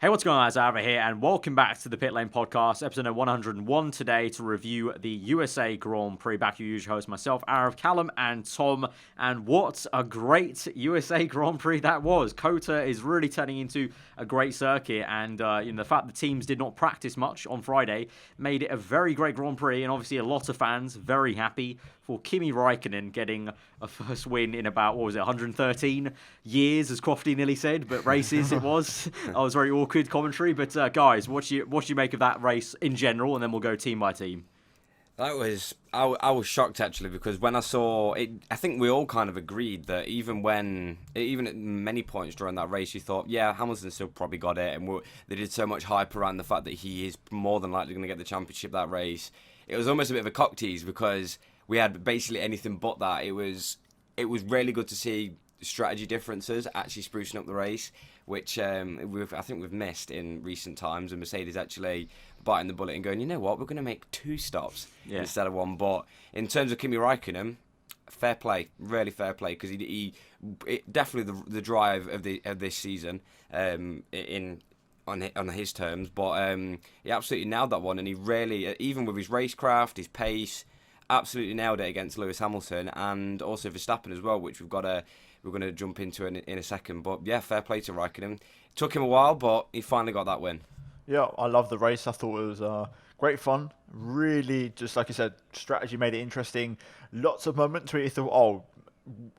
Hey, what's going on? It's aarava here, and welcome back to the Pitlane Podcast, episode 101 today to review the USA Grand Prix. Back to your usual host, myself, Aarav, Callum, and Tom. And what a great USA Grand Prix that was. COTA is really turning into a great circuit, and the fact the teams did not practice much on Friday made it a very great Grand Prix, and obviously a lot of fans very happy for Kimi Raikkonen getting a first win in about, 113 years, as Crofty nearly said, but races it was. I was very awkward commentary, but guys, what do you make of that race in general, and then we'll go team by team. I was shocked actually, because when I saw it, I think we all kind of agreed that even at many points during that race, you thought, yeah, Hamilton still probably got it, and they did so much hype around the fact that he is more than likely going to get the championship that race. It was almost a bit of a cock tease because we had basically anything but that. It was really good to see strategy differences actually sprucing up the race, which I think we've missed in recent times, and Mercedes actually biting the bullet and going, you know what, we're going to make 2 stops instead of 1. But in terms of Kimi Raikkonen, fair play, really fair play, because he definitely the drive of this season on his terms, but he absolutely nailed that one, and he really, even with his racecraft, his pace, absolutely nailed it against Lewis Hamilton and also Verstappen as well, which we're going to jump into in a second. But yeah, fair play to Raikkonen. It took him a while, but he finally got that win. Yeah, I love the race. I thought it was great fun. Really, just like you said, strategy made it interesting. Lots of moments where you thought,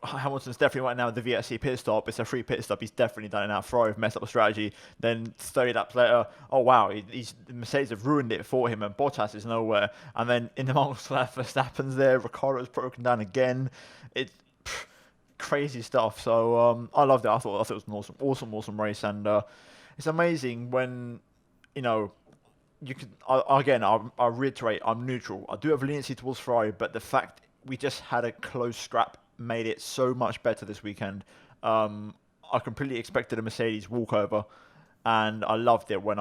Hamilton's definitely right now the VSC pit stop. It's a free pit stop. He's definitely done it now. Ferrari have messed up the strategy. Then 30 laps later, Mercedes have ruined it for him, and Bottas is nowhere. And then in the amongst that, Verstappen's there. Ricciardo's broken down again. It's crazy stuff. So I loved it. I thought it was an awesome race, and it's amazing when you can. I reiterate, I'm neutral. I do have leniency towards Ferrari, but the fact we just had a close scrap made it so much better this weekend. I completely expected a Mercedes walkover, and I loved it when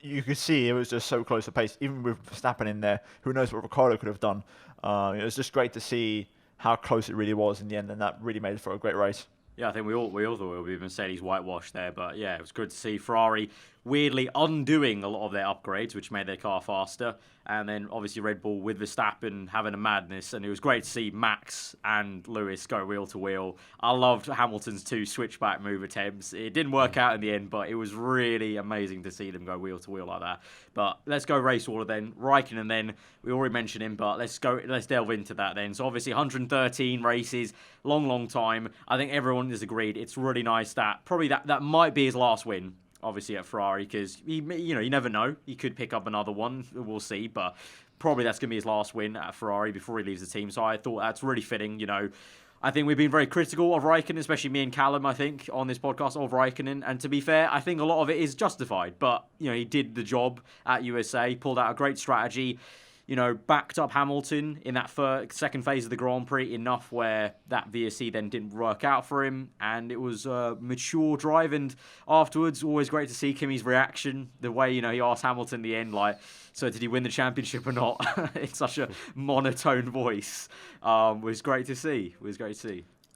you could see it was just so close to pace, even with Verstappen in there. Who knows what Ricciardo could have done? It was just great to see how close it really was in the end, and that really made it for a great race. Yeah, I think we all thought it would be Mercedes whitewash there, but yeah, it was good to see Ferrari weirdly undoing a lot of their upgrades, which made their car faster, and then obviously Red Bull with Verstappen having a madness, and it was great to see Max and Lewis go wheel to wheel. I loved Hamilton's 2 switchback move attempts. It didn't work out in the end, but it was really amazing to see them go wheel to wheel like that. But let's go race order then. Raikkonen then, we already mentioned him, but let's delve into that then. So obviously 113 races, long time. I think everyone has agreed it's really nice that probably that might be his last win, obviously at Ferrari, because you never know, he could pick up another one, we'll see, but probably that's going to be his last win at Ferrari before he leaves the team. So I thought that's really fitting. I think we've been very critical of Raikkonen, especially me and Callum, I think, on this podcast of Raikkonen, and to be fair, I think a lot of it is justified, but he did the job at USA, pulled out a great strategy, backed up Hamilton in that second phase of the Grand Prix enough where that VSC then didn't work out for him, and it was a mature drive. And afterwards, always great to see Kimi's reaction, the way he asked Hamilton in the end, so did he win the championship or not? It's such a monotone voice. Was great to see.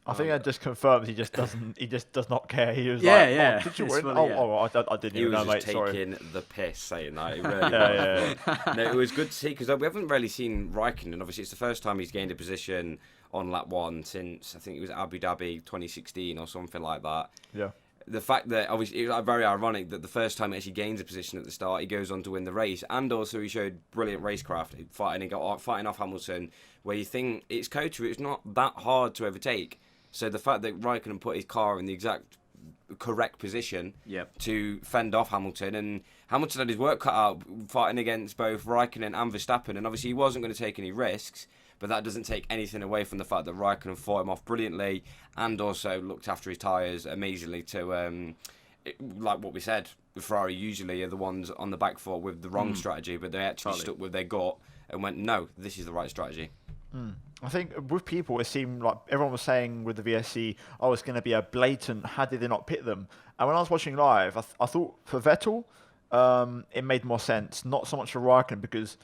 I think that just confirms he just does not care. He was did you win? I didn't even know, mate. Sorry. He was just taking the piss saying that. It really was. No, it was good to see, because we haven't really seen Raikkonen. Obviously, it's the first time he's gained a position on lap 1 since, I think it was Abu Dhabi 2016 or something like that. Yeah. The fact that, obviously, it was very ironic that the first time he actually gains a position at the start, he goes on to win the race, and also he showed brilliant racecraft, fighting off Hamilton, where you think it's COTA, it's not that hard to overtake. So the fact that Raikkonen put his car in the exact correct position to fend off Hamilton, and Hamilton had his work cut out fighting against both Raikkonen and Verstappen, and obviously he wasn't going to take any risks, but that doesn't take anything away from the fact that Raikkonen fought him off brilliantly and also looked after his tyres amazingly to, like what we said, Ferrari usually are the ones on the back foot with the wrong strategy, but they actually stuck with their gut and went, no, this is the right strategy. I think with people, it seemed like everyone was saying with the VSC, it's going to be a blatant, how did they not pit them? And when I was watching live, I thought for Vettel, it made more sense. Not so much for Raikkonen, because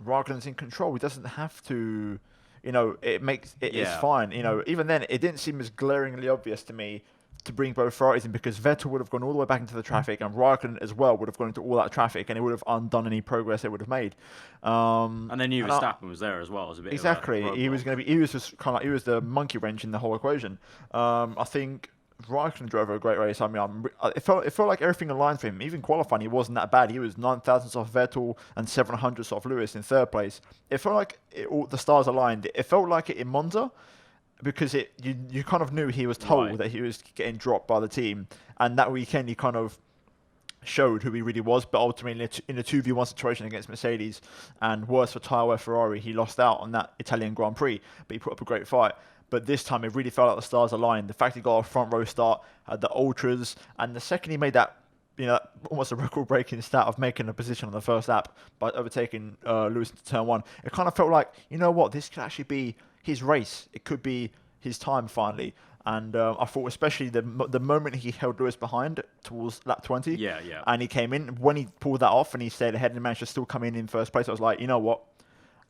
Raikkonen's in control. He doesn't have to, it's fine. Even then, it didn't seem as glaringly obvious to me to bring both Ferraris in, because Vettel would have gone all the way back into the traffic, and Raikkonen as well would have gone into all that traffic, and it would have undone any progress they would have made. And they knew Verstappen was there as well as a bit. Exactly, of a he was going to be. He was just kind of he was the monkey wrench in the whole equation. I think Raikkonen drove a great race. I mean, it felt like everything aligned for him. Even qualifying, he wasn't that bad. He was 9,000ths off Vettel and 700ths off Lewis in third place. It felt like all the stars aligned. It felt like it in Monza, because you kind of knew he was told that he was getting dropped by the team, and that weekend he kind of showed who he really was. But ultimately, in a 2v1 situation against Mercedes, and worse for tyre wear Ferrari, he lost out on that Italian Grand Prix, but he put up a great fight. But this time, it really felt like the stars aligned. The fact he got a front row start, had the ultras, and the second he made that, almost a record-breaking stat of making a position on the first lap by overtaking Lewis into turn one, it kind of felt like, you know what, this could actually be his race. It could be his time finally. And I thought, especially the moment he held Lewis behind towards lap 20, and he came in, when he pulled that off and he stayed ahead and managed to still come in first place, I was like, you know what,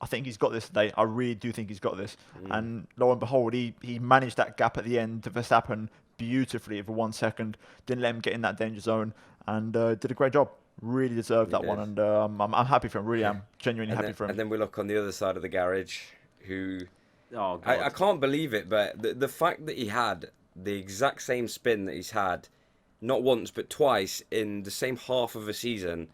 I think he's got this today. I really do think he's got this. And lo and behold, he managed that gap at the end to Verstappen beautifully for 1 second, didn't let him get in that danger zone, and did a great job. Really deserved that one, and I'm happy for him. Really am genuinely happy for him. And then we look on the other side of the garage, who Oh, God. I can't believe it, but the fact that he had the exact same spin that he's had, not once but twice in the same half of a season,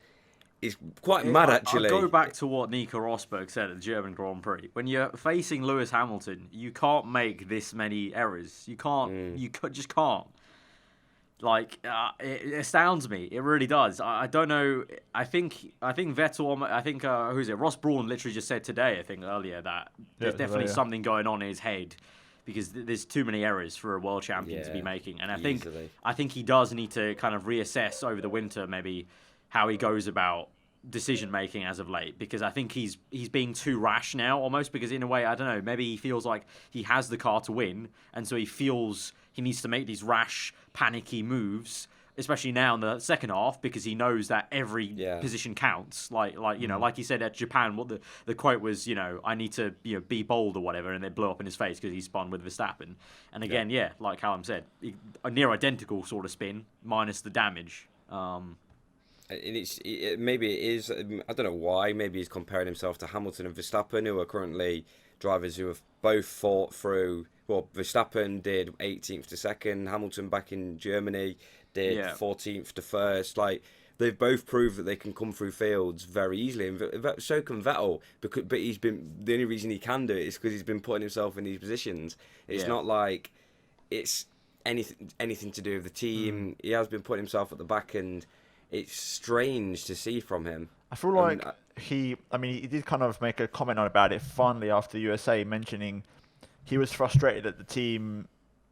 is quite mad, actually. I'll go back to what Nico Rosberg said at the German Grand Prix. When you're facing Lewis Hamilton, you can't make this many errors. You can't. Just can't. Like, it astounds me. It really does. I don't know. I think Vettel. I think who's it? Ross Brawn literally just said today, I think earlier, that there's definitely something going on in his head, because there's too many errors for a world champion to be making. And I think he does need to kind of reassess over the winter, maybe, how he goes about decision making as of late, because I think he's being too rash now, almost, because in a way, I don't know, maybe he feels like he has the car to win, and so he feels he needs to make these rash, panicky moves, especially now in the second half, because he knows that every position counts. Like like he said at Japan, what the quote was, I need to be bold or whatever, and they blew up in his face because he spun with Verstappen. And again, like Callum said, a near identical sort of spin minus the damage. And maybe it is, I don't know why, maybe he's comparing himself to Hamilton and Verstappen, who are currently drivers who have both fought through. Well, Verstappen did 18th to second, Hamilton back in Germany did 14th to first. Like, they've both proved that they can come through fields very easily, and so can Vettel. But the only reason he can do it is because he's been putting himself in these positions. It's not like it's anything to do with the team. He has been putting himself at the back, and it's strange to see from him. I feel like he did kind of make a comment about it finally after the USA, mentioning he was frustrated that the team,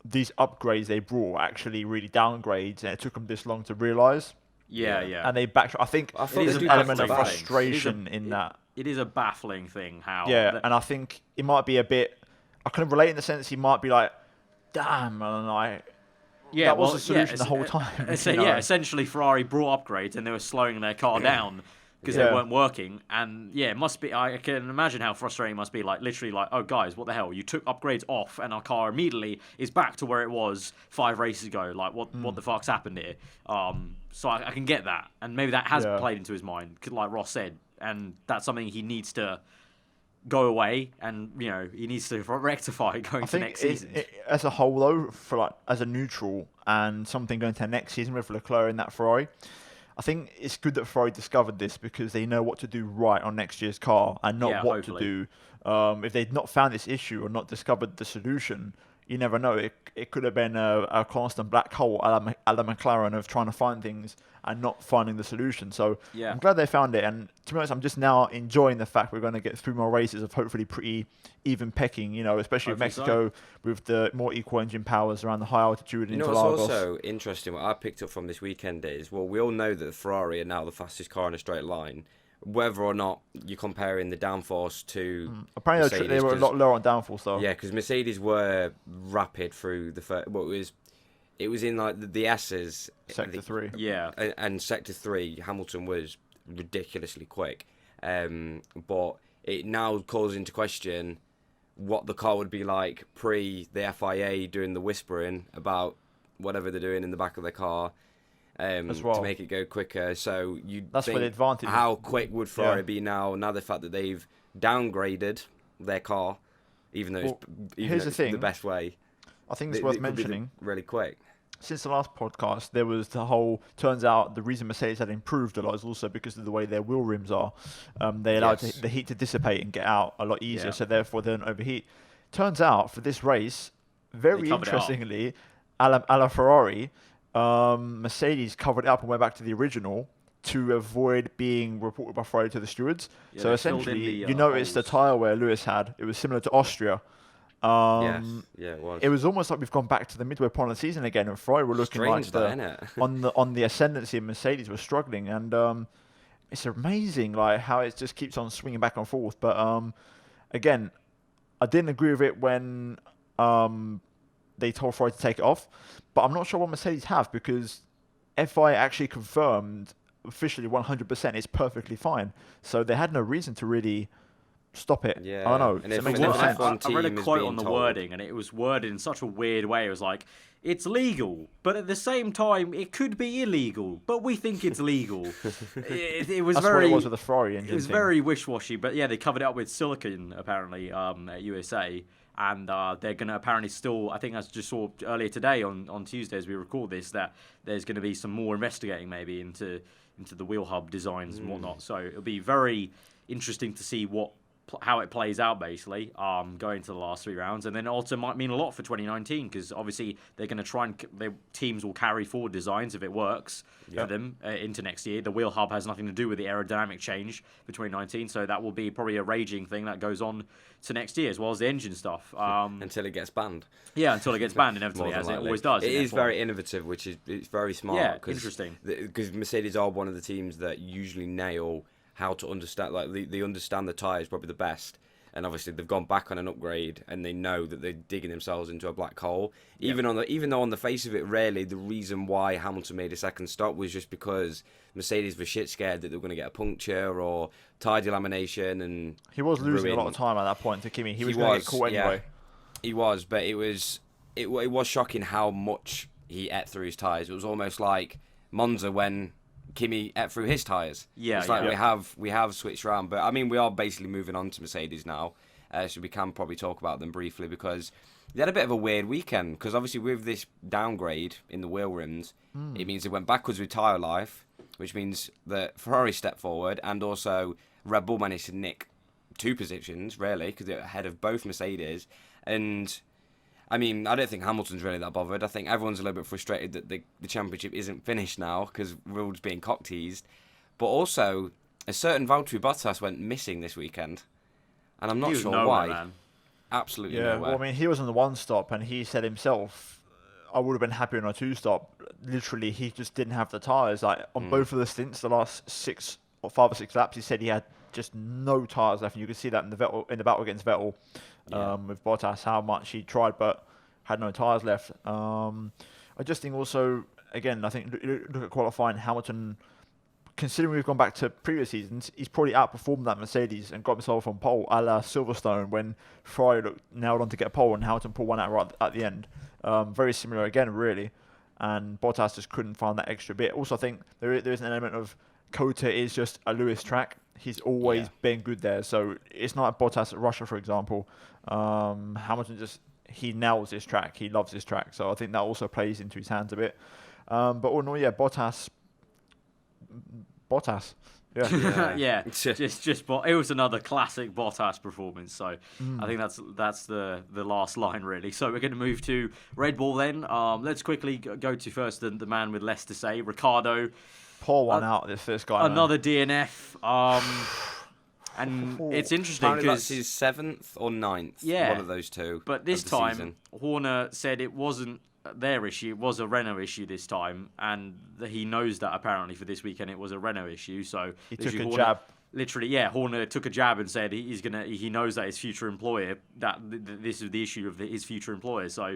these upgrades they brought actually really downgrades, and it took them this long to realise. Yeah. And they I think there's an element of frustration in that. It is a baffling thing how. Yeah, and I think it might be a bit. I can relate in the sense he might be like, damn, and that was the solution the whole time. Essentially Ferrari brought upgrades and they were slowing their car down because they weren't working. And it must be, I can imagine how frustrating it must be, like literally like, oh guys, what the hell? You took upgrades off and our car immediately is back to where it was 5 races ago. Like what the fuck's happened here? So I can get that. And maybe that has played into his mind, like Ross said. And that's something he needs to go away, and he needs to rectify going to next season. As a whole, though, as a neutral and something going to next season with Leclerc in that Ferrari, I think it's good that Ferrari discovered this, because they know what to do right on next year's car and not what to do. If they'd not found this issue or not discovered the solution, you never know. It could have been a constant black hole a la McLaren of trying to find things and not finding the solution. So I'm glad they found it. And to be honest, I'm just now enjoying the fact we're going to get 3 more races of hopefully pretty even pecking, especially with Mexico, with the more equal engine powers around the high altitude in Interlagos. What's also interesting, what I picked up from this weekend is, well, we all know that the Ferrari are now the fastest car in a straight line. Whether or not you're comparing the downforce to apparently Mercedes, they were a lot lower on downforce though. Yeah, because Mercedes were rapid through the first. It was in like the S's. Sector 3. Yeah, and Sector 3, Hamilton was ridiculously quick. But it now calls into question what the car would be like pre the FIA doing the whispering about whatever they're doing in the back of their car As well. to make it go quicker. So That's think where the advantage is. how quick would Ferrari be now? Now the fact that they've downgraded their car, even though here's the thing. the best way. I think it's worth mentioning. Really quick. Since the last podcast, there was the whole. Turns out the reason Mercedes had improved a lot is also because of the way their wheel rims are. They allowed the heat to dissipate and get out a lot easier, so therefore they don't overheat. Turns out for this race, very interestingly, a la Ferrari, Mercedes covered it up and went back to the original to avoid being reported by Ferrari to the stewards. Yeah, so essentially, you noticed the tyre wear Lewis had. It was similar to Austria. Yes, it was. It was almost like we've gone back to the midway point of the season again, and Ferrari were looking Strange on the ascendancy, and Mercedes were struggling. And it's amazing, like how it just keeps on swinging back and forth. But again, I didn't agree with it when they told Ferrari to take it off, but I'm not sure what Mercedes have, because FI actually confirmed officially 100% it's perfectly fine. So they had no reason to really stop it. Yeah. I don't know. And It if makes the no F1 sense. team I read a is quote being on the told- wording, and it was worded in such a weird way. It was like, it's legal, but at the same time, it could be illegal, but we think it's legal. It was That's very. what it was with the Ferrari engine. It was thing. very wish-washy, but yeah, they covered it up with silicon apparently at USA, and they're gonna apparently still. I think I just saw earlier today on Tuesday as we record this that there's going to be some more investigating maybe into the wheel hub designs and whatnot. So it'll be very interesting to see how it plays out basically going to the last 3 rounds, and then also might mean a lot for 2019 because obviously they're going to try and their teams will carry forward designs if it works for them into next year. The wheel hub has nothing to do with the aerodynamic change for 2019, so that will be probably a raging thing that goes on to next year as well as the engine stuff until it gets banned. Yeah, until it gets banned inevitably, as it always does. It in is F1. very innovative, which is it's very smart. Yeah, cause interesting. Because Mercedes are one of the teams that usually nail how to understand, like they understand the tyres probably the best. And obviously they've gone back on an upgrade, and they know that they're digging themselves into a black hole. Even though on the face of it, really the reason why Hamilton made a second stop was just because Mercedes were shit scared that they were going to get a puncture or tyre delamination, and he was losing a lot of time at that point to Kimi. He was going to get caught anyway. He was, but it was shocking how much he ate through his tyres. It was almost like Monza when Kimi ate through his tyres. Yeah, it's like we have switched around, but I mean we are basically moving on to Mercedes now, so we can probably talk about them briefly because they had a bit of a weird weekend. Because obviously with this downgrade in the wheel rims, it means they went backwards with tyre life, which means that Ferrari stepped forward, and also Red Bull managed to nick 2 positions really because they're ahead of both Mercedes. And I mean, I don't think Hamilton's really that bothered. I think everyone's a little bit frustrated that the championship isn't finished now because Rule's being cock-teased. But also, a certain Valtteri Bottas went missing this weekend. And I'm not sure why. Man. Absolutely Yeah, nowhere. well, I mean, he was on the 1 stop, and he said himself, I would have been happy on a 2 stop. Literally, he just didn't have the tyres. Like, on both of the stints, the last 5 or 6 laps, he said he had just no tyres left. And you could see that in the battle against Vettel with Bottas, how much he tried, but had no tyres left. I just think also, again, I think look at qualifying, Hamilton, considering we've gone back to previous seasons, he's probably outperformed that Mercedes and got himself on pole, a la Silverstone, when Ferrari looked nailed on to get a pole and Hamilton pulled one out right at the end. Very similar again, really. And Bottas just couldn't find that extra bit. Also, I think there is an element of Kota is just a Lewis track. He's always been good there. So it's not like Bottas at Russia, for example. Hamilton he nails this track. He loves this track. So I think that also plays into his hands a bit. But all in all, Bottas. Yeah. It was another classic Bottas performance. So I think that's the last line really. So we're going to move to Red Bull then. Let's quickly go to first the man with less to say, Ricciardo. Pour one out, this guy. Another DNF. And it's interesting Apparently that's because his 7th or 9th. Yeah, one of those two. But this of the time, season. Horner said it wasn't their issue; it was a Renault issue this time, and he knows that apparently for this weekend it was a Renault issue. So he took a jab. Literally, Horner took a jab and said he knows that his future employer, that this is the issue of his future employer. So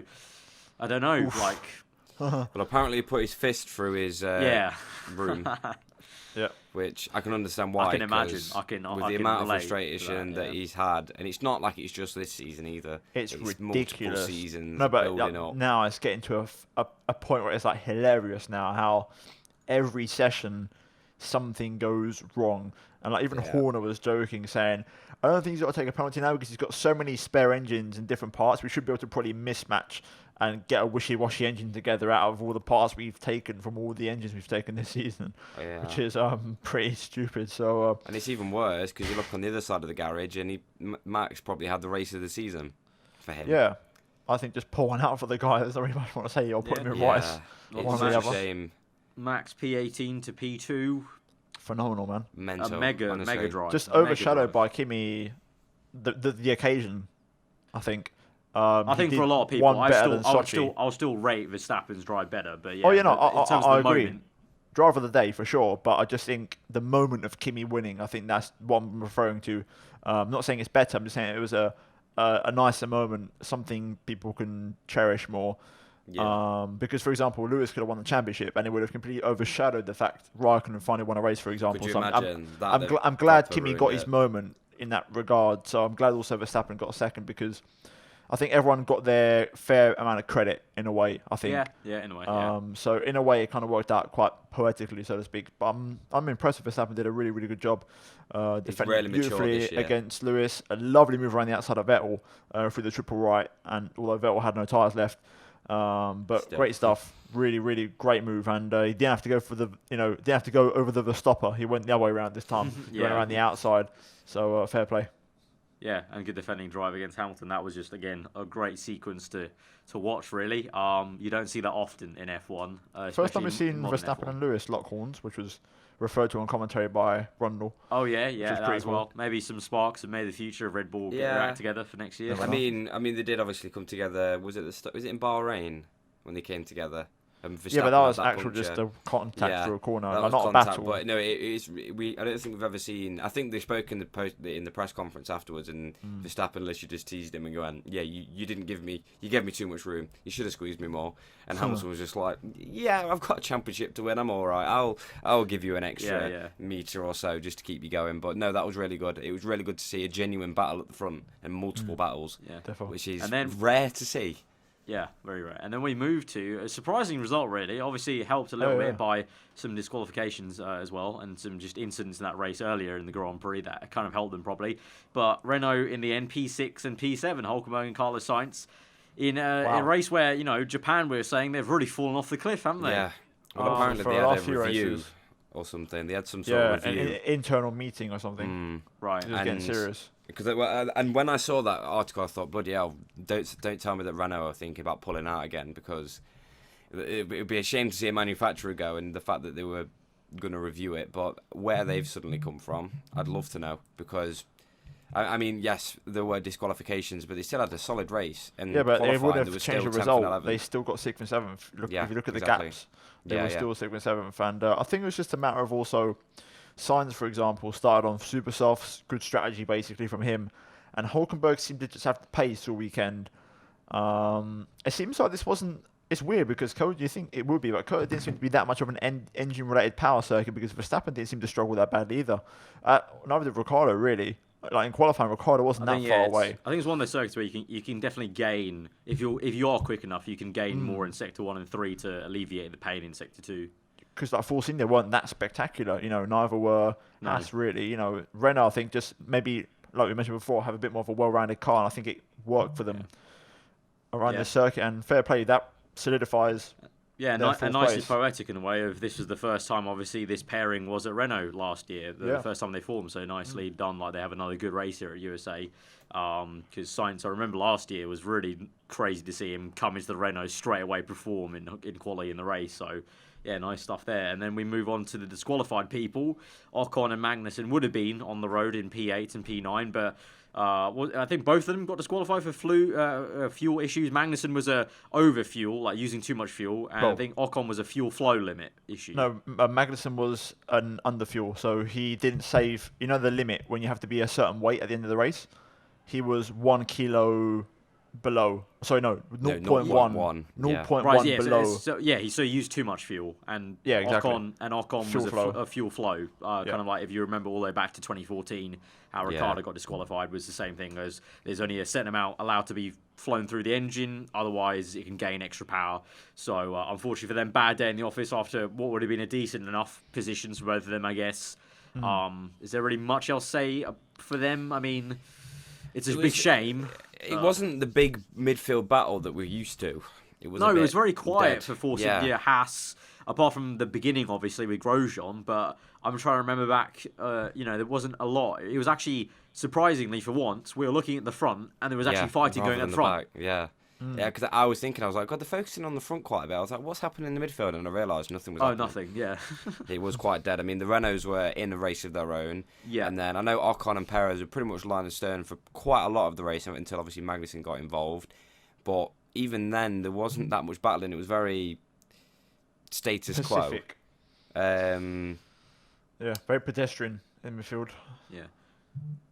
I don't know, Well, apparently he put his fist through his room. Yeah. Which I can understand why. I can imagine. With I the can amount of relate to frustration that he's had, and it's not like it's just this season either. It's multiple ridiculous. seasons No, but building up. now it's getting to a point where it's like hilarious now how every session something goes wrong. And like even Horner was joking, saying, I don't think he's got to take a penalty now because he's got so many spare engines in different parts. We should be able to probably mismatch and get a wishy-washy engine together out of all the parts we've taken from all the engines we've taken this season, which is pretty stupid. So and it's even worse because you look on the other side of the garage and Max probably had the race of the season for him. Yeah, I think just pull one out for the guy. There's not really much more to say. Or put him in rice. It's such a shame. Max P18 to P2. Phenomenal, man. Mental, a mega drive. Just overshadowed by Kimi, the occasion, I think. I think for a lot of people, I'll still rate Verstappen's drive better. But yeah, in terms of I the agree. moment, Driver of the day for sure, but I just think the moment of Kimi winning, I think that's what I'm referring to. I'm not saying it's better. I'm just saying it was a nicer moment, something people can cherish more. Yeah. Because, for example, Lewis could have won the championship, and it would have completely overshadowed the fact Raikkonen finally won a race, for example. Could you so imagine I'm glad Kimi got his moment in that regard. So I'm glad also Verstappen got a second because I think everyone got their fair amount of credit in a way. I think. Yeah, in a way. So in a way, it kind of worked out quite poetically, so to speak. But I'm impressed with Verstappen. Did a really, really good job defending beautifully against Lewis. A lovely move around the outside of Vettel through the triple right, and although Vettel had no tyres left. But still, great stuff. Really, really great move, and he didn't have to go for didn't have to go over the Verstappen. He went the other way around this time. He went around the outside. So fair play. Yeah, and good defending drive against Hamilton. That was just, again, a great sequence to watch, really. You don't see that often in F1. First time we've seen Verstappen and Lewis lock horns, which was referred to on commentary by Rundle. Oh, yeah, that as well. Maybe some sparks and maybe the future of Red Bull get their act together for next year. I mean, they did obviously come together. Was it in Bahrain when they came together? Yeah, but that was actual just a contact through a corner, not contact, a battle. But no, I don't think we've ever seen. I think they spoke in the press conference afterwards, and Verstappen literally just teased him and going, "Yeah, you didn't give me. You gave me too much room. You should have squeezed me more." And Hamilton was just like, "Yeah, I've got a championship to win. I'm all right. I'll give you an extra meter or so just to keep you going." But no, that was really good. It was really good to see a genuine battle at the front and multiple battles, which is rare to see. Yeah, very rare. And then we moved to a surprising result, really. Obviously, it helped a little bit by some disqualifications as well, and some just incidents in that race earlier in the Grand Prix that kind of helped them probably. But Renault in the end, P6 and P7, Hulkenberg and Carlos Sainz, in a race where, Japan, we were saying, they've really fallen off the cliff, haven't they? Yeah. Well, apparently they had a review or something. They had some sort of review. An internal meeting or something. Right. It was getting serious. Because and when I saw that article, I thought, bloody hell! Don't tell me that Renault are thinking about pulling out again, because it would be a shame to see a manufacturer go, and the fact that they were going to review it. But where they've suddenly come from, I'd love to know, because I mean, yes, there were disqualifications, but they still had a solid race. And but they wouldn't have changed the result. They still got 6th and 7th. If you look at the gaps, they were still 6th and 7th. And I think it was just a matter of also. Sainz, for example, started on super softs, good strategy basically from him, and Hulkenberg seemed to just have the pace all weekend. It seems like this wasn't. It's weird because Coda, you think it would be, but Coda didn't seem to be that much of an engine-related power circuit because Verstappen didn't seem to struggle that badly either. Neither did Ricciardo really. Like in qualifying, Ricciardo wasn't that far away. I think it's one of those circuits where you can definitely gain if you are quick enough. You can gain more in sector 1 and 3 to alleviate the pain in sector 2. Because like Force India weren't that spectacular, neither were Haas really. Renault, I think, just maybe, like we mentioned before, have a bit more of a well-rounded car, and I think it worked for them around the circuit. And fair play, that solidifies. Yeah, and nicely poetic in a way of this was the first time, obviously, this pairing was at Renault last year, the first time they formed, so nicely done, like they have another good race here at USA. Because Sainz, I remember last year, was really crazy to see him come into the Renault straight away, perform in quality in the race, so yeah, nice stuff there. And then we move on to the disqualified people. Ocon and Magnussen would have been on the road in P8 and P9, but I think both of them got disqualified for fuel issues. Magnussen was a over fuel, like using too much fuel, and I think Ocon was a fuel flow limit issue. No, Magnussen was an under fuel, so he didn't save. The limit when you have to be a certain weight at the end of the race. He was 1 kilo below. Sorry, no, 0.1. 0.1. 0.1 Right, yeah, below. so he used too much fuel, and Yeah, exactly. Ocon Fuel was flow. a fuel flow. Kind of like if you remember all the way back to 2014, how Ricciardo got disqualified was the same thing. As there's only a certain amount allowed to be flown through the engine, otherwise it can gain extra power. So unfortunately for them, bad day in the office after what would have been a decent enough positions for both of them, I guess. Is there really much else to say for them? I mean, it's a big shame. It wasn't the big midfield battle that we're used to. It was it was very quiet for forcing Haas, apart from the beginning, obviously, with Grosjean. But I'm trying to remember back, there wasn't a lot. It was actually, surprisingly, for once, we were looking at the front, and there was actually fighting going at the front. Back. Yeah. Yeah, because I was thinking, I was like, God, they're focusing on the front quite a bit. I was like, what's happening in the midfield? And I realised nothing was happening. Nothing, yeah. It was quite dead. I mean, the Renaults were in a race of their own. Yeah. And then I know Ocon and Perez were pretty much line and stern for quite a lot of the race until obviously Magnussen got involved. But even then, there wasn't that much battling. It was very status Pacific. Quo. Very pedestrian in midfield. Yeah.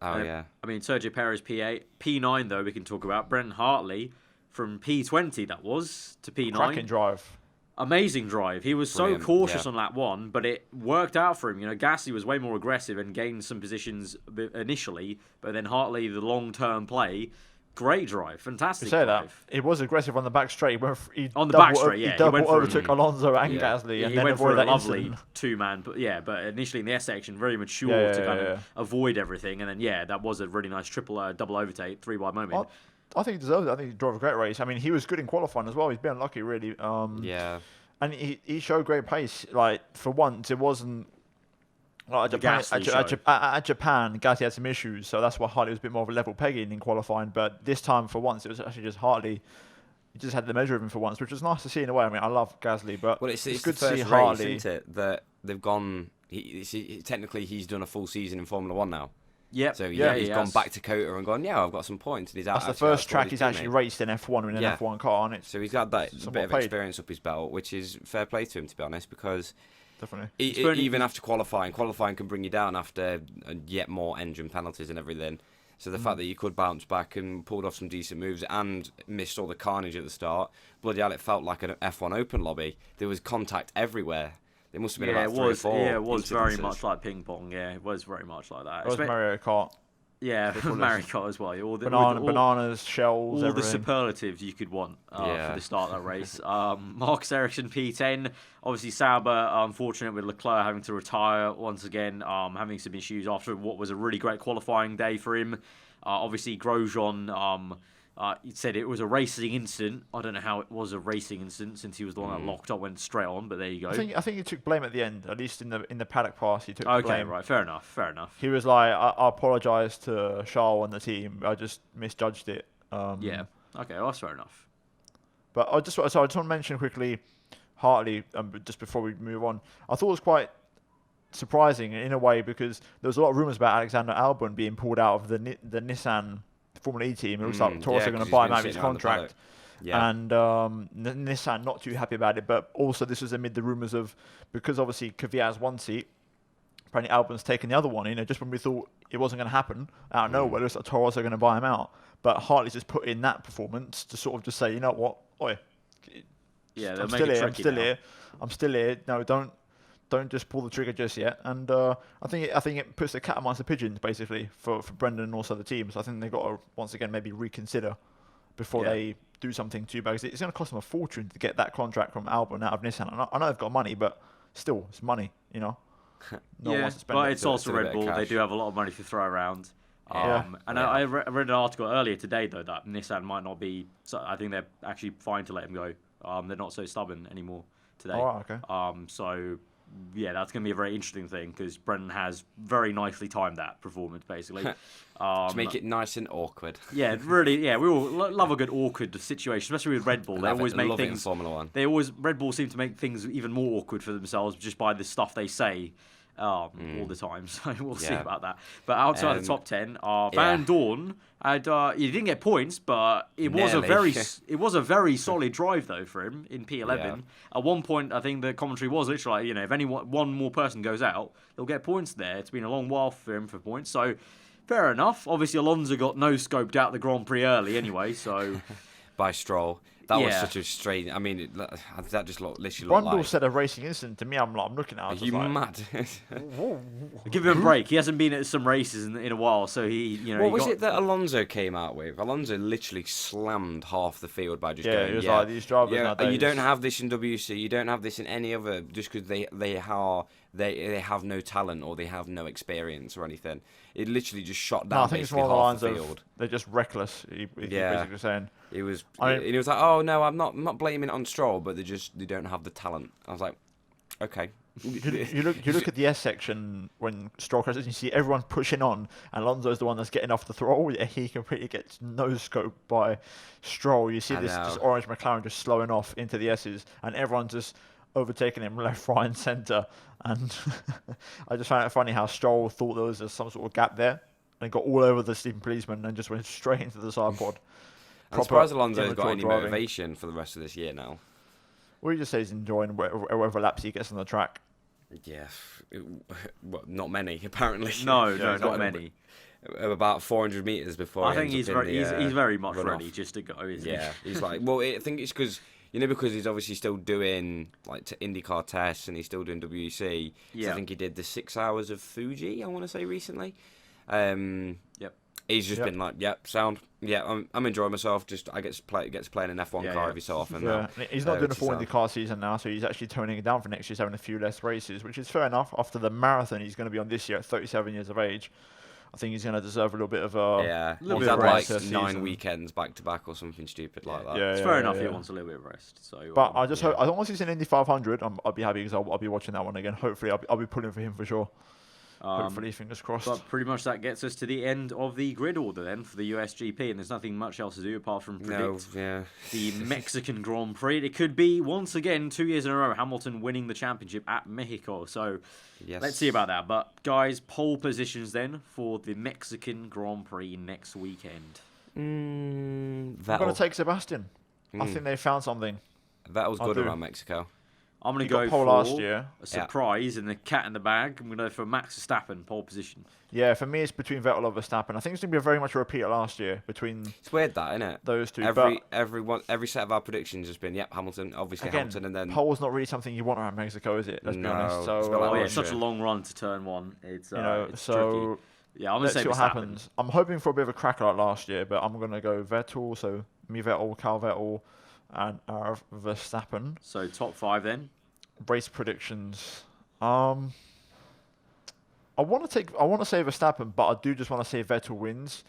Yeah. I mean, Sergio Perez P8. P9, though, we can talk about. Brendan Hartley from P20, that was, to P9. Cracking drive. Amazing drive. He was Brilliant, so cautious on lap 1, but it worked out for him. Gasly was way more aggressive and gained some positions initially, but then Hartley, the long-term play, great drive, fantastic drive. that. It was aggressive on the back straight. He double overtook Alonso and Gasly, and he then went for avoided a that lovely incident. two-man. But initially in the S section, very mature to kind of avoid everything, and then that was a really nice double overtake, 3-wide moment. I think he deserved it. I think he drove a great race. I mean, he was good in qualifying as well. He's been unlucky, really. And he showed great pace. Like, for once, it wasn't... Like, at Japan, Gasly had some issues, so that's why Hartley was a bit more of a level pegging in qualifying. But this time, for once, it was actually just Hartley. He just had the measure of him for once, which was nice to see in a way. I mean, I love Gasly, but it's good the to see first Hartley. race, isn't it, that they've gone... technically, he's done a full season in Formula 1 now. Yep. So he's gone back to Cota and gone, I've got some points. And he's That's the first track he's actually raced in F1 in an F1 car, and so he's got that bit of experience up his belt, which is fair play to him, to be honest, because definitely even after qualifying can bring you down after yet more engine penalties and everything. So the fact that you could bounce back and pulled off some decent moves and missed all the carnage at the start, bloody hell, it felt like an F1 Open lobby. There was contact everywhere. There must have been about 3 or 4. Yeah, it was very much like ping pong. Yeah, it was very much like that. It was Mario Kart. Yeah, Mario Kart as well. Bananas, shells, all everything. the superlatives you could want for the start of that race. Marcus Ericsson P10. Obviously, Sauber, unfortunate with Leclerc having to retire once again, having some issues after what was a really great qualifying day for him. Obviously, Grosjean, he said it was a racing incident. I don't know how it was a racing incident since he was the one that locked up, went straight on, but there you go. I think he took blame at the end, at least in the paddock pass. He took blame. Okay, right, fair enough. He was like, I apologise to Charles and the team. I just misjudged it. Okay, well, that's fair enough. But I just want to mention quickly Hartley, just before we move on. I thought it was quite surprising in a way because there was a lot of rumours about Alexander Albon being pulled out of the Nissan Formula E team. It looks like Toro Rosso are going to buy him out of his contract. And Nissan not too happy about it. But also this was amid the rumours of, because obviously Kvyat has one seat, apparently Albon's taken the other one. Just when we thought it wasn't going to happen, out of nowhere, it looks like Toro Rosso are going to buy him out. But Hartley's just put in that performance to sort of just say, you know what, I'm still here. No, don't just pull the trigger just yet. And I think it puts the cat amongst the pigeons basically for Brendan and also the team. So I think they've got to once again maybe reconsider before they do something too bad. Because it's going to cost them a fortune to get that contract from Albon out of Nissan. I know they've got money, but still, it's money, No one wants to spend but it. it's also Red Bull. They do have a lot of money to throw around. I read an article earlier today though that Nissan might not be. So I think they're actually fine to let him go. They're not so stubborn anymore today. Okay. So that's going to be a very interesting thing because Brendan has very nicely timed that performance basically. To make it nice and awkward. Yeah, really. Yeah, we all love a good awkward situation, especially with Red Bull. They always make things. Formula 1. Red Bull seem to make things even more awkward for themselves just by the stuff they say. All the time, so we'll see about that. But outside the top 10, Van Dorn had he didn't get points, but it was a very solid drive though for him in P11. Yeah. At one point, I think the commentary was literally, if one more person goes out, they'll get points there. It's been a long while for him for points, so Fair enough. Obviously, Alonso got no-scoped out the Grand Prix early anyway, so... By Stroll. That was Yeah. such a strange... I mean, that just literally looked Brundle like... said a racing incident to me. I'm looking at it. I Are was you like, mad? Give him a break. He hasn't been at some races in a while, so he, What was it that Alonso came out with? Alonso literally slammed half the field by just going, he was like, these drivers nowadays. you don't have this in WC, you don't have this in any other, just because they have no talent or they have no experience or anything. It literally just shot down No, I think it's basically more half the the lines field. of they're just reckless. He basically saying. He was I mean- he was like, oh no, I'm not blaming it on Stroll, but they don't have the talent. I was like, okay. You look at the S section when Stroll crashes, and you see everyone pushing on, and Alonso's the one that's getting off the throttle. Yeah, he completely gets no scope by Stroll. You see this orange McLaren just slowing off into the S's, and everyone's just overtaking him left, right, and centre. And I just found it funny how Stroll thought there was some sort of gap there, and got all over the steam policeman and just went straight into the side pod. I'm surprised Alonso's got immature any driving. motivation for the rest of this year now. Well, he just says he's enjoying wherever laps he gets on the track. Yeah, well, not many apparently. No, Yeah, not many. About 400 meters before. I think he he's ends up in he's very much runoff. ready just to go, isn't Yeah, he's like, well, I think it's because he's obviously still doing like IndyCar tests and he's still doing WEC. Yeah. So I think he did the 6 hours of Fuji, I want to say recently. Yep. He's just been like, yep, sound. Yeah, I'm enjoying myself. Just I get to play in an F1 car every so often. Yeah, now. he's not doing a which full is, IndyCar season now, so he's actually toning it down for next year. He's having a few less races, which is fair enough. After the marathon he's going to be on this year at 37 years of age, I think he's going to deserve a little bit of a yeah, little he's bit had of like rest 9 season. weekends back to back or something stupid like that. Yeah, It's yeah, fair yeah, enough. yeah. He wants a little bit of rest. So, But I just hope, I don't want to see an Indy 500. I'll be happy because I'll be watching that one again. Hopefully, I'll be pulling for him for sure. Hopefully, fingers crossed. But pretty much that gets us to the end of the grid order then for the US GP, and there's nothing much else to do apart from predict the Mexican Grand Prix. It could be once again 2 years in a row Hamilton winning the championship at Mexico. So let's see about that. But guys, pole positions then for the Mexican Grand Prix next weekend. I'm going to take Sebastian. I think they found something. Vettel's good around Mexico. I'm going to He got go pole for last year. a surprise in the cat in the bag. I'm going to go for Max Verstappen, pole position. Yeah, for me, it's between Vettel and Verstappen. I think it's going to be very much a repeat of last year between It's weird that, isn't it? those two. Every set of our predictions has been Hamilton, obviously Again, Hamilton, and then pole's not really something you want around Mexico, is it? Let's be honest. No, So, it's a bit like It's such a long run to turn one. It's it's so tricky. Yeah, I'm going to let's say see what Verstappen. happens. I'm hoping for a bit of a cracker like last year, but I'm going to go Vettel. So me Vettel, Cal Vettel, and Verstappen. So top 5 then. Race predictions. I want to say Verstappen, but I do just want to say Vettel wins.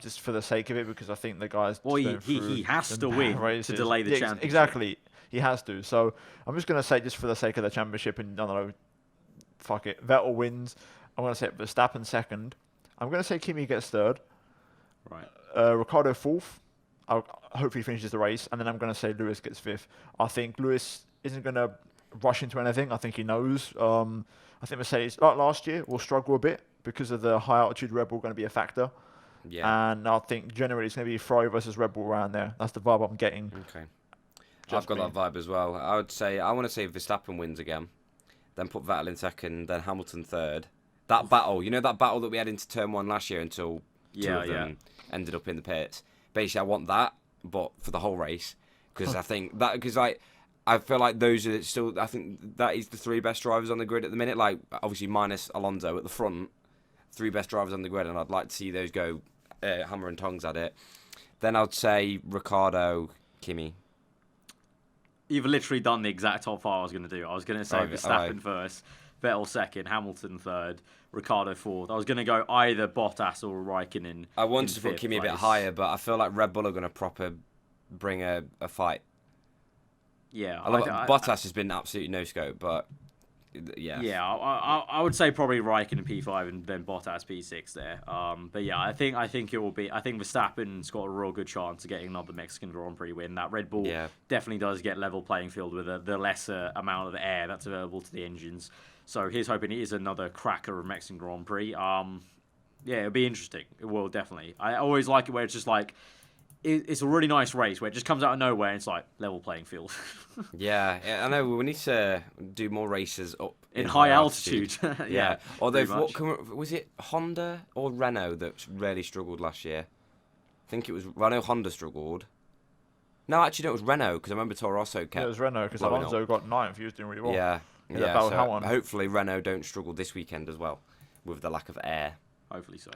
Just for the sake of it, because I think the guys. Well, he has to win to delay the championship. Exactly, he has to. So I'm just going to say, just for the sake of the championship, and I don't know, fuck it, Vettel wins. I'm going to say Verstappen second. I'm going to say Kimi gets third. Right. Ricciardo fourth. I hope he finishes the race, and then I'm going to say Lewis gets fifth. I think Lewis isn't going to rush into anything. I think he knows. I think Mercedes, like last year, will struggle a bit because of the high altitude Red Bull going to be a factor. yeah. And I think generally it's going to be Ferrari versus Red Bull around there. That's the vibe I'm getting. Okay. I've got that vibe as well. I want to say Verstappen wins again, then put Vettel in second, then Hamilton third. That battle, that battle that we had into turn 1 last year until two of them ended up in the pits. Basically, I want that, but for the whole race, because I think that I feel like those are still. I think that is the 3 best drivers on the grid at the minute. Like obviously minus Alonso at the front, 3 best drivers on the grid, and I'd like to see those go hammer and tongs at it. Then I'd say Ricciardo, Kimi. You've literally done the exact top 5 I was going to do. I was going to say Verstappen first, Vettel second, Hamilton third, Ricciardo fourth. I was going to go either Bottas or Raikkonen. I wanted to put Kimi a bit higher, but I feel like Red Bull are going to proper bring a fight. Yeah, Bottas has been absolutely no scope, but yeah. Yeah, I would say probably Raikkonen P5 and then Bottas P6 there. But yeah, I think it will be. I think Verstappen's got a real good chance of getting another Mexican Grand Prix win. That Red Bull definitely does get level playing field with the lesser amount of air that's available to the engines. So here's hoping it is another cracker of Mexican Grand Prix. Yeah, it'll be interesting. It will definitely. I always like it where it's just like. It's a really nice race where it just comes out of nowhere and it's like level playing field. Yeah, I know. We need to do more races up in high altitude. Yeah. Although, pretty much. was it Honda or Renault that really struggled last year? I think it was Renault. Honda struggled. No, actually, no, it was Renault, because I remember Toro Rosso kept... Yeah, it was Renault, because blowing Alonso up. got 9th. He was doing really well. Yeah. So hopefully Renault don't struggle this weekend as well, with the lack of air. Hopefully so.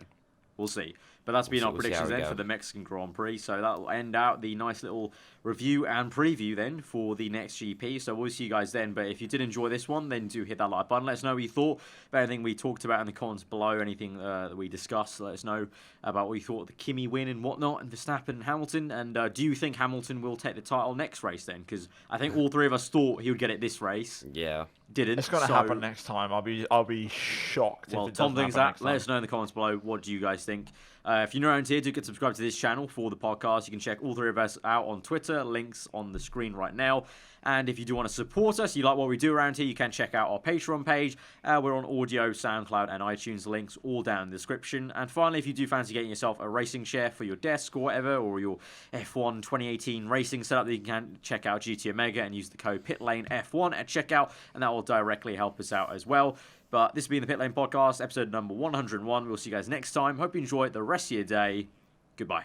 We'll see. But that's been our predictions then for the Mexican Grand Prix. So that'll end out the nice little review and preview then for the next GP. So we'll see you guys then. But if you did enjoy this one, then do hit that like button. Let us know what you thought about anything we talked about in the comments below, anything that we discussed. Let us know about what you thought of the Kimi win and whatnot, and Verstappen and Hamilton. And do you think Hamilton will take the title next race then? Because I think all three of us thought he would get it this race. Yeah. Didn't. It's going to happen next time. I'll be shocked well, if it Tom doesn't thinks happen that. next time. Let us know in the comments below. What do you guys think? If you're new around here, do get subscribed to this channel for the podcast. You can check all three of us out on Twitter. Links on the screen right now. And if you do want to support us, you like what we do around here, you can check out our Patreon page. We're on audio, SoundCloud, and iTunes. Links all down in the description. And finally, if you do fancy getting yourself a racing chair for your desk or whatever, or your F1 2018 racing setup, you can check out GT Omega and use the code Pitlane F1 at checkout, and that will directly help us out as well. But this has been the Pitlane Podcast, episode number 101. We'll see you guys next time. Hope you enjoy the rest of your day. Goodbye.